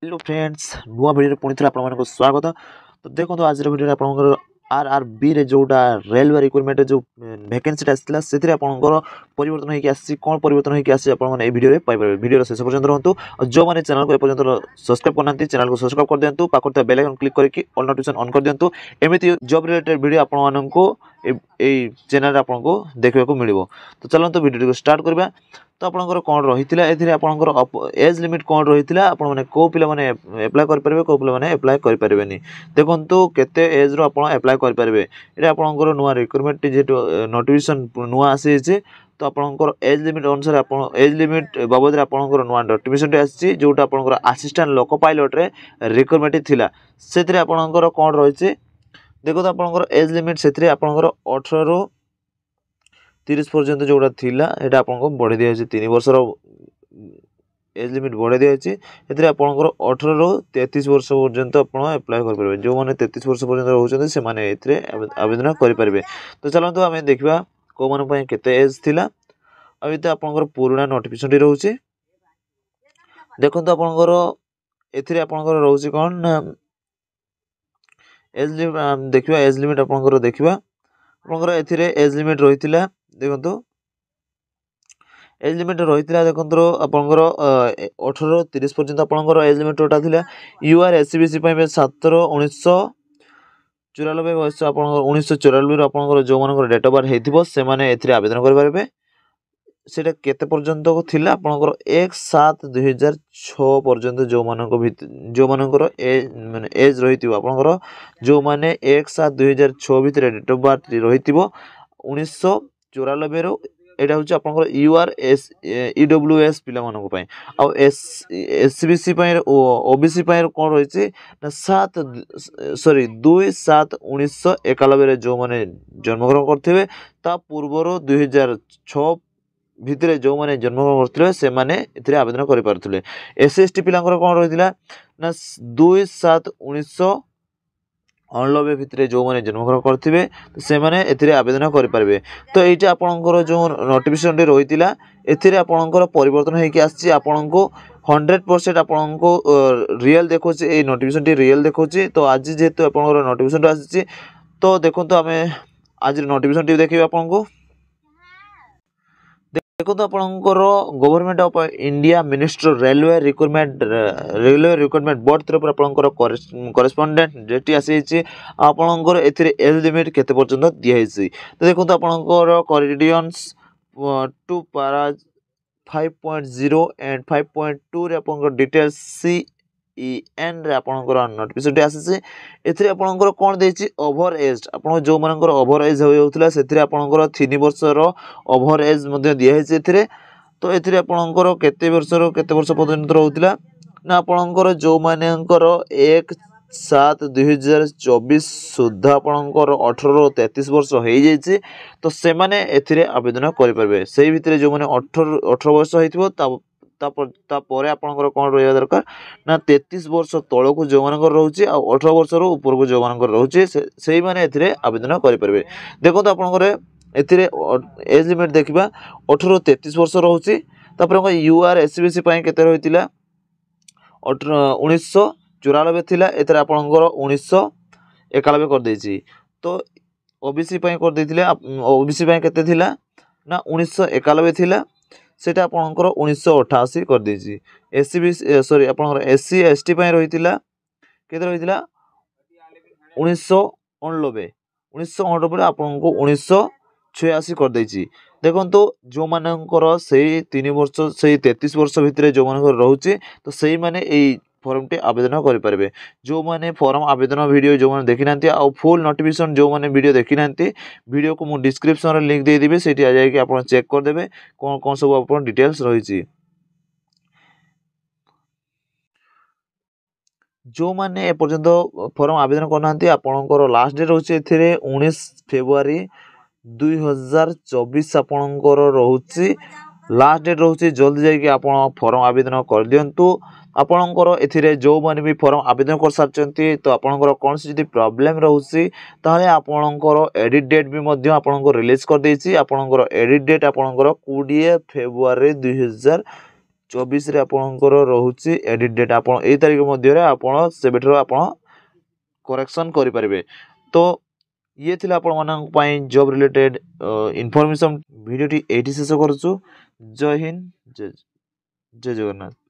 Hello friends नुआ video पुणी थे आपको स्वागत। तो देखो आज भिडियो आप आरआरबी रे जोटा रेलवे रिक्रुटमेंट जो वैकेंसी आसाला से परिवर्तन होगी आसी कौन परिवर्तन होगी आसी आपने भिडियो पाइबे। भिडियो शेष पर्यंत रहतु और जो मैंने चैनल को एपर्यंत सब्सक्राइब करना चैनल को सब्सक्राइब कर दिंतु पाखर बेल आइकन क्लिक करके ऑल नोटिफिकेशन ऑन कर दिंतु। एमती जॉब रिलेटेड वीडियो आपको चैनल आपको देखा मिल। तो चलते भिडियो को स्टार्ट करवा। तो आपंकर कौन रही है आपंकर एज लिमिट कौन रही है आपने कौ पिला माने एप्लाय करेंगे कौ पिला माने एप्लाय करें। देखो केते एज रो आप एप्लाय करेंगे ये आपंकर नुआ रिक्रुटमेंट जेहतु नोटिफिकेशन नुआ आसी। तो आपंकर एज लिमिट अनुसार एज लिमिट बाबद आपंकर नुआ नोटिफिकेशन आसी जोटा आपंकर असिस्टेंट लोको पायलट रे रिक्रुटमेंट थिला से आपंकर कौन रही। देखो तो आपंकर एज लिमिट से आपंकर 18 ରୁ 30 पर्यंत जोड़ा थिला एटा आपको बढ़ी दिया 3 वर्षर एज लिमिट बढ़ाई दिखाई आपंकर 18 ରୁ 33 वर्ष पर्यंत आप एप्लाय करेंगे। जो मैंने 33 वर्ष पर्यंत रोचे से आवेदन करेंगे। तो चलते आम देखा कौ मन केते एज थिला अभी तो आपंकर पुराना नोटिफिकेशन रोचे। देखो आपंकर एथिरे आपंकर रोचे कौन एज लिमिट देखा एज लिमिट आपंकर देखा आपंकर एथिरे एज लिमिट रही है। देखो एज लिमिट रही है देखो आपंकर 18 ରୁ 30 पर्यंत आपंकर एज लिमिट टोटा थिला यूआर एससीबीसी 7 ରୁ 1994 बयस आप 1994 आपंकर जो मान डेट ऑफ बर्थ होती से आवेदन करेंगे। सेटा केते पर्यंत को थिला आपनकर 1/7/2006 पर्यंत जो मानकर एज माने एज रही आपनकर जो माने 1/7/2006 भितर डेट ऑफ बर्थ रही 1994 रो एटा होची आपनकर यूआर एस ईडब्ल्यूएस पिला मानको पय आ एससीबीसी पय ओबीसी पय कोन रहिछि ना 2/7/1991 रे जो माने जन्मग्रहण करथिबे ता पूर्वरो 2006 भितर जो मैंने जन्मग्रहण करते से आवेदन करें। एससी एसटी पिला कौन रही है ना 2/7/1999 भितर जो मैंने जन्मग्रहण करते से आवेदन करेंगे। तो ये आपंकर जो नोटिफिकेशन रही है आपंकर परिवर्तन होगी आपको 100% आपको रियल देखो नोटिफिकेशन रियल देखो। तो आज जेहेतु आप नोटिफिकेशन आसी तो देखो आम आज नोटिफिकेशन देखिए आपको। देखो तो आपंकर government of India minister railway recruitment board तरफ आपंकर करेस्पोंडेंट जेटी आसी आपंकर एज लिमिट केते पर्यंत दिखाई। तो देखो तो आपंकर कॉरिडियंस 2 पारा 5.0 एंड 5.2 रे आपंकर डिटेल्स सी एन रे आपंकर नोटिफिकेशन आसी एथिरे आपंकर कोन देछि ओवर एज आपन जो मानकर ओवर एज होउतला सेथिरे आपंकर 3 वर्षर ओवर एज मध्ये दिया है एथिरे। तो एथिरे आपंकर केते वर्ष पर्यंत रहउतला ना आपंकर जो मानकर 1/7/2024 सुधा आपंकर 18 ରୁ 33 वर्ष हो जाइए। तो से माने एथिरे आवेदन करि परबे सेही भितरे जो माने 18 वर्ष होइथिबो तापर आपंकर कौन रहा दरकार ना 33 वर्ष तौल को जो मान रोचे 18 वर्ष ऊपर को जो मान रोचे से मैंने आवेदन करेंगे। देखो तो आपंकर एज लिमिट देखा 18 ରୁ 33 वर्ष रोचे यूआर एससीबीसी केते रही 1994 थिला एथरे आपंकर 1991 कर देछि। तो ओबीसी कर देथिले ओबीसी केते थिला ना 1991 थिला सेटा आपंकर 1988 कर देछि। एससीबीसी सॉरी आपंकर एससी एसटी रही केते रही 1989 आपको 1986 कर देछि। देखो तो जो मानकर से 3 वर्ष से 33 वर्ष भितर जो मान रोचे तो से मैंने फॉर्म टी आवेदन करेंगे। जो मैंने फॉर्म आवेदन वीडियो जो मैंने देखी ना आ फुल नोटिफिकेशन जो मैंने वीडियो देखी ना वीडियो को मुझे डिस्क्रिप्शन लिंक दे देबे सेठी आ जाए आप चेक करदे कौन कौन सब आप डिटेल्स रही। जो मैंने एपर्यंत फॉर्म आवेदन करना आपंकर लास्ट डेट रोचे 19 फेब्रुआरी 2024 आपंकर रोचे लास्ट डेट रोचे। जल्दी जाइए आप फॉर्म आवेदन कर दिंतु। आपणकर एथिरे जो मैंने भी फॉर्म आवेदन कर सारी तो आपणकर कौन सी प्रॉब्लम रोचे ताहले आपणकर एडिट डेट भी मध्य आपणकर रिलीज कर देछि। आपणकर एडिट डेट आपणकर 20 फेब्रुआरी 2024 ଆପଣଙ୍କର ରହୁଛି ଏଡିଟ୍ ଡେଟ୍। ଆପଣ ଏଇ ତାରିଖ ମଧ୍ୟରେ ଆପଣ ସେବେଠାରୁ ଆପଣ କରେକ୍ସନ୍ କରିପାରିବେ। ତ ଇଏ ଥିଲା ଆପଣମାନଙ୍କ ପାଇଁ ଜବ୍ ରିଲେଟେଡ୍ ଇନଫର୍ମେସନ୍। ଭିଡ଼ିଓଟି ଏଇଠି ଶେଷ କରୁଛୁ। ଜୟ ହିନ୍ଦ, ଜୟ ଜଗନ୍ନାଥ।